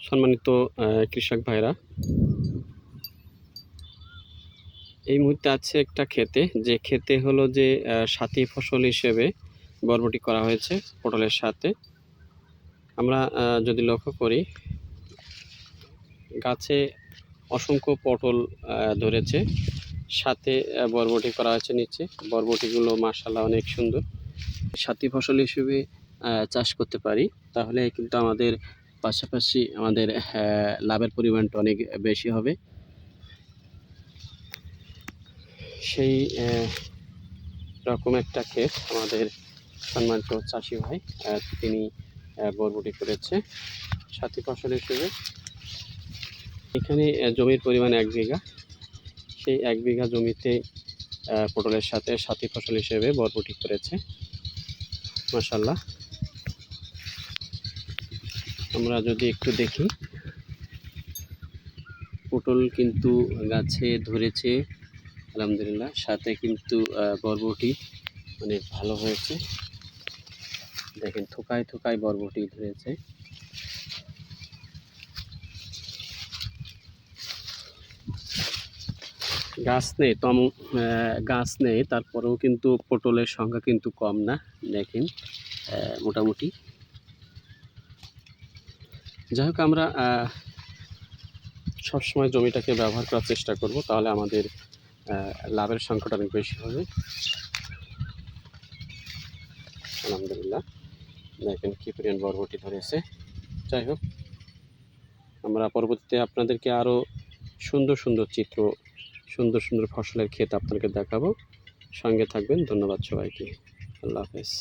সম্মানিত কৃষক ভাইরা, এই মুহূর্তে আছে একটা ক্ষেতে, যে ক্ষেতে হলো যে সাথী ফসল হিসেবে বরবটি করা হয়েছে পটলের সাথে। আমরা যদি লক্ষ্য করি, গাছে অসংখ্য পটল ধরেছে, সাথে বরবটি করা হয়েছে নিচে। বরবটিগুলো মাশাআল্লাহ অনেক সুন্দর। সাথী ফসল হিসেবে চাষ করতে পারি, তাহলে কিন্তু আমাদের পাশাপাশি আমাদের লাভের পরিমাণটা অনেক বেশি হবে। সেই রকম একটা ক্ষেত আমাদের সম্মানিত চাষি ভাই, তিনি বরবটি করেছে সাথী ফসল হিসেবে। এখানে জমির পরিমাণ 1 বিঘা। সেই 1 বিঘা জমিতে পটলের সাথে সাথী ফসল হিসেবে বরবটি করেছে মাশাআল্লাহ। আমরা যদি একটু দেখি, পটল কিন্তু গাছে ধরেছে আলহামদুলিল্লাহ, সাথে কিন্তু বরবটি অনেক ভালো হয়েছে। দেখেন, থোকায় থোকায় বরবটি ধরেছে। গাছ নেই, তারপরেও কিন্তু পটলের সংখ্যা কিন্তু কম না। দেখেন, মোটামুটি। যাই হোক, আমরা সবসময় জমিটাকে ব্যবহার করার চেষ্টা করব, তাহলে আমাদের লাভের সংখ্যাটা অনেক বেশি হবে। আলহামদুলিল্লাহ, দেখেন কি পরিমাণ বরবটি ধরেছে। যাই হোক, আমরা পরবর্তীতে আপনাদেরকে আরও সুন্দর সুন্দর চিত্র, সুন্দর সুন্দর ফসলের ক্ষেত আপনাদেরকে দেখাবো। সঙ্গে থাকবেন। ধন্যবাদ সবাইকে। আল্লাহ হাফেজ।